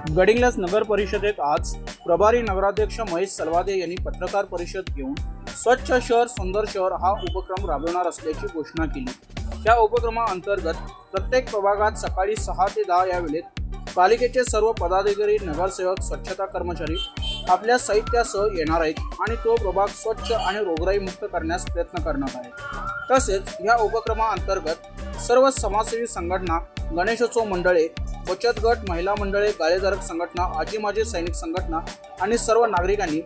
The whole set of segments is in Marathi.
गडिंग्लज नगर परिषदेत आज प्रभारी नगराध्यक्ष महेश सलवादे यांनी पत्रकार परिषद घेऊन स्वच्छ शहर सुंदर शहर हा उपक्रम राबवणार असल्याची घोषणा केली। या उपक्रमाअंतर्गत प्रत्येक प्रभागात सकाळी 6 ते 10 या वेळेत पालिकेचे सर्व पदाधिकारी, नगरसेवक, स्वच्छता कर्मचारी आपल्या साहित्यासह येणार आहेत आणि तो प्रभाग स्वच्छ आणि रोगराई मुक्त करण्यास प्रयत्न करणार आहे। तसेच या उपक्रमाअंतर्गत सर्व समाजसेवी संघटना, गणेशोत्सव मंडळे, बचत गट, महिला मंडळे, गाळेधारक संघटना, आजी माजी सैनिक संघटना आणि सर्व नागरिकांनी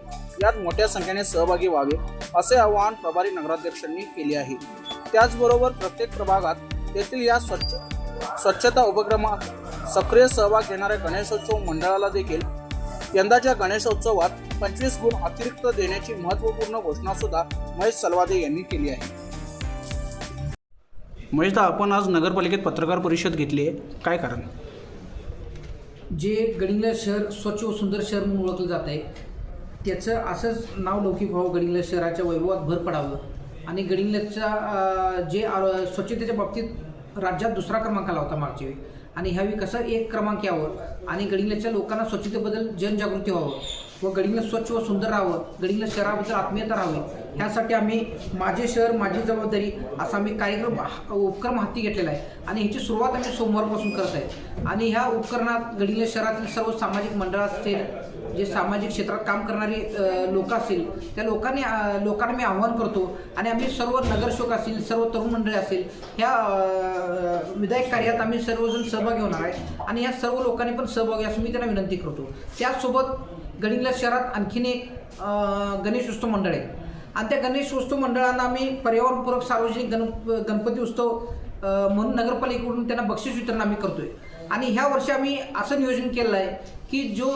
यात मोठ्या संख्येने सहभागी व्हावे असे आवाहन प्रभारी नगराध्यक्षांनी केले आहे। त्याचबरोबर प्रत्येक प्रभागात तेथील या स्वच्छता उपक्रमात सक्रिय सहभाग घेणाऱ्या गणेशोत्सव मंडळाला देखील यंदाच्या गणेशोत्सवात 25 गुण अतिरिक्त देण्याची महत्त्वपूर्ण घोषणा सुद्धा महेश सलवादे यांनी केली आहे। महेशदा, आपण आज नगरपालिकेत पत्रकार परिषद घेतली आहे, काय कारण? जे गडिंग्लज शहर स्वच्छ व सुंदर शहर म्हणून ओळखलं जात आहे त्याचं असंच नाव लौकिक व्हावं, गडिंग्लज शहराच्या वैभवात भर पडावं आणि गडिंग्लजचा जे स्वच्छतेच्या बाबतीत राज्यात दुसरा क्रमांक आला होता मागच्या वेळी आणि ह्यावेळी कसं 1 क्रमांक यावं आणि गडिंग्लजच्या लोकांना स्वच्छतेबद्दल जनजागृती व्हावं व गडिंग्लज स्वच्छ व सुंदर राहावं, गडिंग्लज शहराबद्दल आत्मीयता राहावी, ह्यासाठी आम्ही माझे शहर माझी जबाबदारी असा आम्ही उपक्रम हाती घेतलेला आहे आणि ह्याची सुरुवात आम्ही सोमवारपासून करत आहे। आणि ह्या उपक्रमात गडिंग्लज शहरातील सर्व सामाजिक मंडळ असतील, जे सामाजिक क्षेत्रात काम करणारी लोक असतील, त्या लोकांना मी आवाहन करतो आणि आम्ही सर्व नगरसेवक असतील, सर्व तरुण मंडळी असतील, ह्या विधायक कार्यात आम्ही सर्वजण सहभागी होणार आहे आणि या सर्व लोकांनी पण सहभागी असं मी त्यांना विनंती करतो। त्याचसोबत गडिंग्लज शहरात आणखीन एक गणेशोत्सव मंडळ आहे आणि त्या गणेशोत्सव मंडळांना आम्ही पर्यावरणपूरक सार्वजनिक गणपती उत्सव म्हणून नगरपालिकेकडून त्यांना बक्षीस वितरण आम्ही करतोय आणि ह्या वर्षी आम्ही असं नियोजन केलं आहे की जो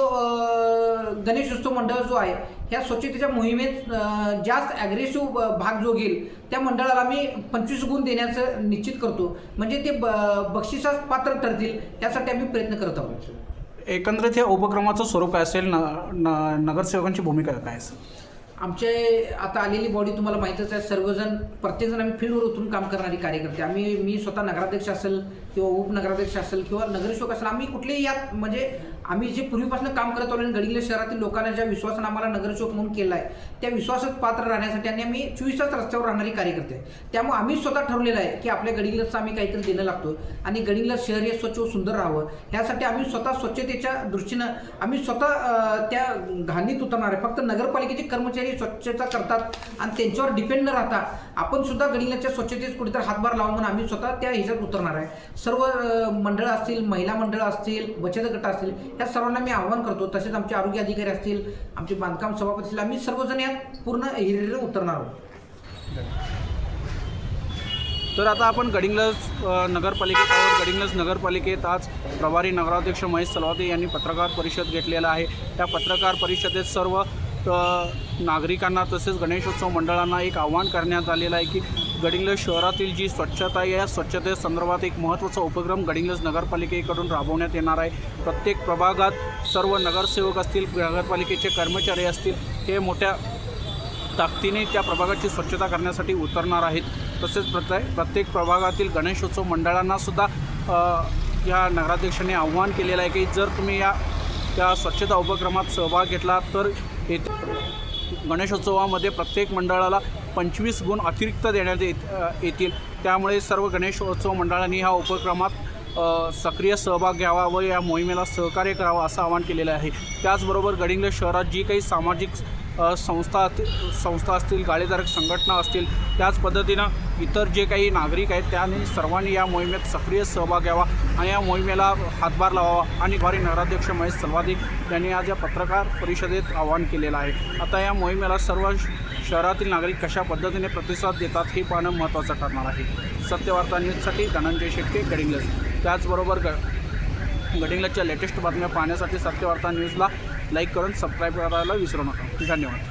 गणेशोत्सव मंडळ जो आहे ह्या स्वच्छतेच्या मोहिमेत जास्त ॲग्रेसिव्ह भाग जो घेईल त्या मंडळाला आम्ही 25 गुण देण्याचं निश्चित करतो, म्हणजे ते बक्षिसास पात्र ठरतील यासाठी आम्ही प्रयत्न करत आहोत। एकंदरीत या उपक्रमाचं स्वरूप काय असेल, नगरसेवकांची भूमिका काय असेल? आमचे आता आलेली बॉडी तुम्हाला माहीतच आहे, सर्वजण प्रत्येकजण आम्ही फील्डवर उतरून काम करणारी कार्यकर्ते, मी स्वतः नगराध्यक्ष असेल किंवा उपनगराध्यक्ष असेल किंवा नगरसेवक असेल, आम्ही कुठलेही यात म्हणजे आम्ही जे पूर्वीपासून काम करत आलो आणि गडिंग्लज शहरातील लोकांना ज्या विश्वासानं आम्हाला नगरसेवक म्हणून केला आहे त्या विश्वासात पात्र राहण्यासाठी आणि आम्ही 24 तास रस्त्यावर राहणारी कार्यकर्ते आहे, त्यामुळे आम्ही स्वतः ठरवलेलं आहे की आपल्या गडिंग्लजचं आम्ही काहीतरी देणं लागतो आणि गडिंग्लज शहर हे स्वच्छ व सुंदर राहावं ह्यासाठी आम्ही स्वतः स्वच्छतेच्या दृष्टीनं आम्ही स्वतः त्या घाणीत उतरणार आहे। फक्त नगरपालिकेचे कर्मचारी स्वच्छता करतात आणि त्यांच्यावर डिपेंड न राहता आपण सुद्धा गडिंग्लजच्या स्वच्छतेत कुठेतरी हातभार लावून म्हणून आम्ही स्वतः त्या ह्याच्यात उतरणार आहे। सर्व मंडळ असतील, महिला मंडळ असतील, बचत गट असतील, या सर्वांना मी आवाहन करतो। तसेच आमचे आरोग्य अधिकारी असतील, आमचे बांधकाम सभापती असतील, आम्ही सर्वजण यात पूर्ण हिरिरीने उतरणार आहोत। तर आता आपण गडिंग्लज नगरपालिकेत आज प्रभारी नगराध्यक्ष महेश सलवादे यांनी पत्रकार परिषद घेतलेला आहे। त्या पत्रकार परिषदेत सर्व नागरिकांना तसेच गणेशोत्सव मंडळांना एक आवाहन करण्यात आलेलं आहे की गडिंग्लज शहरातील जी स्वच्छता आहे या स्वच्छतेसंदर्भात एक महत्त्वाचा उपक्रम गडिंग्लज नगरपालिकेकडून राबवण्यात येणार आहे। प्रत्येक प्रभागात सर्व नगरसेवक असतील, नगरपालिकेचे कर्मचारी असतील, हे मोठ्या ताकदीने त्या प्रभागाची स्वच्छता करण्यासाठी उतरणार आहेत। तसेच प्रत्येक प्रभागातील गणेशोत्सव मंडळांनासुद्धा या नगराध्यक्षांनी आवाहन केलेलं आहे की जर तुम्ही त्या स्वच्छता उपक्रमात सहभाग घेतला तर गणेशोत्सवामध्ये प्रत्येक मंडळाला 25 गुण अतिरिक्त देण्यात येतील। त्यामुळे सर्व गणेशोत्सव मंडळांनी ह्या उपक्रमात सक्रिय सहभाग घ्यावा व या मोहिमेला सहकार्य करावं असं आवाहन केलेलं आहे। त्याचबरोबर गडिंग्लज शहरात जी काही सामाजिक संस्था असतील, गाळेधारक संघटना असतील, त्याच पद्धतीनं इतर जे काही नागरिक आहेत त्यांनी सर्वांनी या मोहिमेत सक्रिय सहभाग घ्यावा आणि या मोहिमेला हातभार लावावा आणि प्रभारी नगराध्यक्ष महेश सलवादे यांनी आज या पत्रकार परिषदेत आवाहन केलेलं आहे। आता या मोहिमेला सर्व शहरातील नागरिक कशा पद्धतीने प्रतिसाद देतात हे पाहणं महत्त्वाचं ठरणार आहे। सत्यवार्ता न्यूजसाठी धनंजय शेट्टे, गडिंग्लज। त्याचबरोबर गडिंग्लजच्या लेटेस्ट बातम्या पाहण्यासाठी सत्यवार्ता न्यूजला लाईक करून सबस्क्राईब करायला विसरू नका। धन्यवाद।